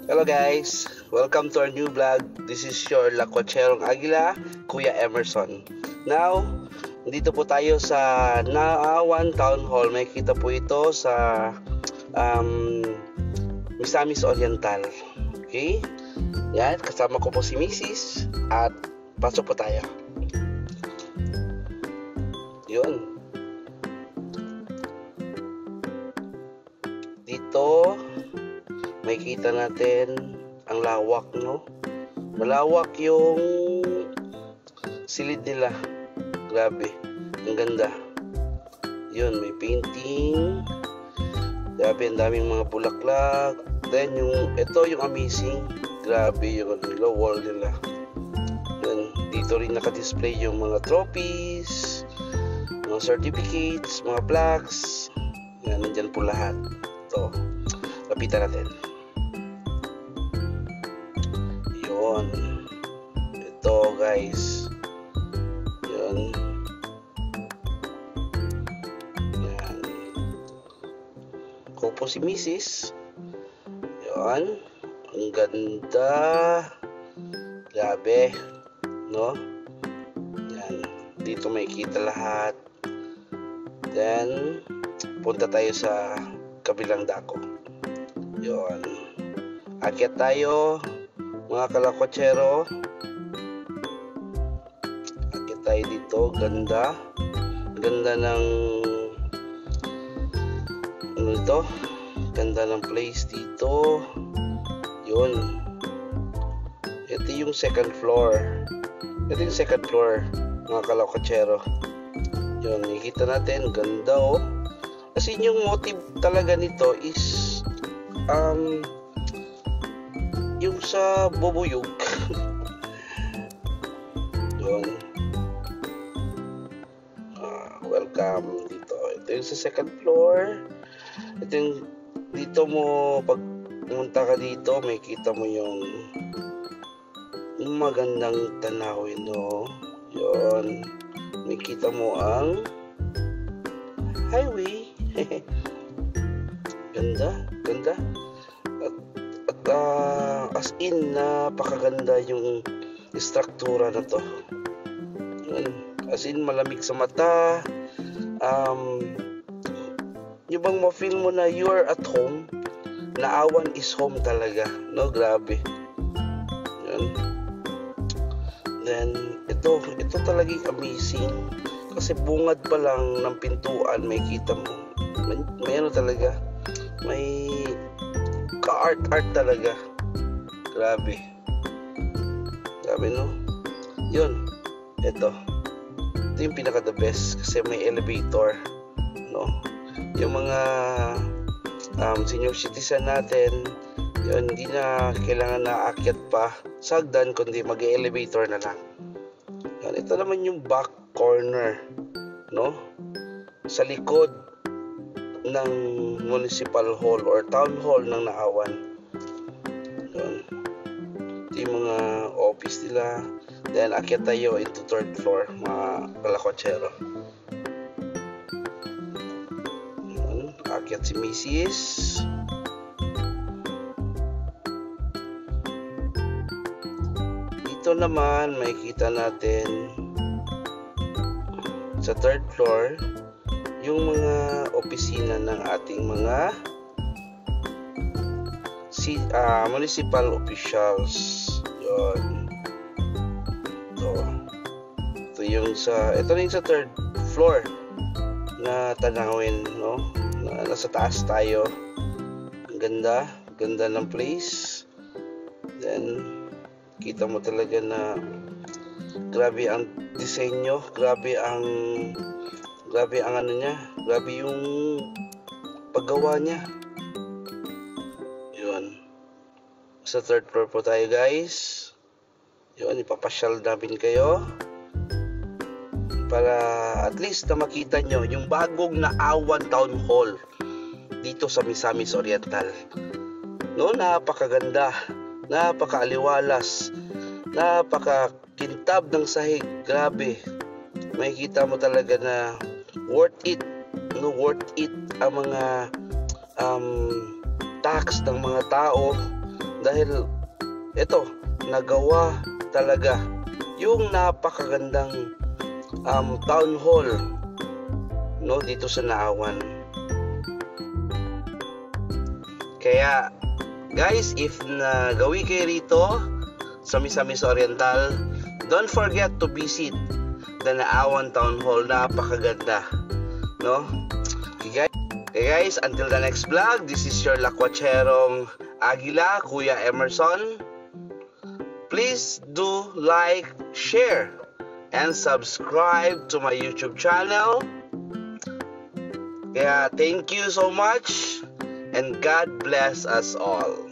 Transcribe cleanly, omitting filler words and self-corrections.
Hello guys, welcome to our new vlog. This is your Lakwacherong Aguila, Kuya Emerson. Now, dito po tayo sa Naawan Town Hall. May kita po ito sa Misamis Oriental. Okay? Yan, kasama ko po si Mrs. At pasok po tayo. Yun. Dito, may kita natin ang lawak, no? Malawak yung silid nila. Grabe, ang ganda. Yun, may painting. Grabe, ang daming mga bulaklak. Then ito yung amazing. Grabe yung wall nila. Yun, dito rin naka-display yung mga trophies, mga certificates, mga plaques. Yan, nandyan po lahat. Ito, lapitan natin. Yun. Ito guys. Yun. Yan. Ako po si Mrs. Yun. Ang ganda. Grabe. No? Yan. Dito may kita lahat. Then, punta tayo sa kabilang dako. Yun. Akyat tayo, mga kalakwatsero. Akyat tayo dito. Ganda. Ganda ng ano ito? Ganda ng place dito. Yun. Ito yung second floor. Ito yung second floor, mga kalakwatsero. Yun, nakikita natin. Ganda, oh. Kasi yung motive talaga nito is yung sa bubuyog. Yun. Welcome dito. Ito yung sa second floor. Ito yung dito mo, pag pumunta ka dito, may kita mo yung magandang tanawin, no? Yun. May kita mo ang highway. Ganda, ganda. At as in, napakaganda yung struktura na to. Yun. As in, malamig sa mata. Yung bang ma-feel mo na you are at home. Naawan is home talaga, no? Grabe. Yun. Then, ito talagang amazing. Kasi bungad pa lang ng pintuan, may kita mo. May ano talaga. May ka-art talaga. Grabe. Grabe, no? Yun. Ito yung pinaka the best. Kasi may elevator, no? Yung mga senior citizen natin, yun, hindi na kailangan na aakyat pa sa hagdan, kundi mag-elevator na lang. Yan, ito naman yung back corner, no? Sa likod ng municipal hall or town hall ng Naawan. Yan. Ito yung mga office nila. Then, akyat tayo into third floor, mga kalakwatsero. Yan. Akyat si Mrs. Dito naman, may kita natin sa third floor yung mga opisina ng ating mga municipal officials. Yun. Ito rin sa third floor na tanawin, no? Nasa taas tayo. Ang ganda ng place. Then kita mo talaga na grabe ang disenyo, grabe ang ano niya, grabe yung paggawa niya. Yun. Sa third floor po tayo, guys. Yun, ipapasyal namin kayo para at least na makita nyo yung bagong Naawan Town Hall dito sa Misamis Oriental. No, napakaganda, napakaaliwalas, napakakintab ng sahig. Grabe, makikita mo talaga na worth it ang mga tax ng mga tao Dahil ito, nagawa talaga yung napakagandang town hall, no, dito sa Naawan. Kaya guys, if nagawi kayo rito sa Misamis Oriental, don't forget to visit the Naawan Town Hall. Napakaganda, no? Okay guys, until the next vlog, this is your Lakwacherong Aguila, Kuya Emerson. Please do like, share, and subscribe to my YouTube channel. Kaya thank you so much, and God bless us all.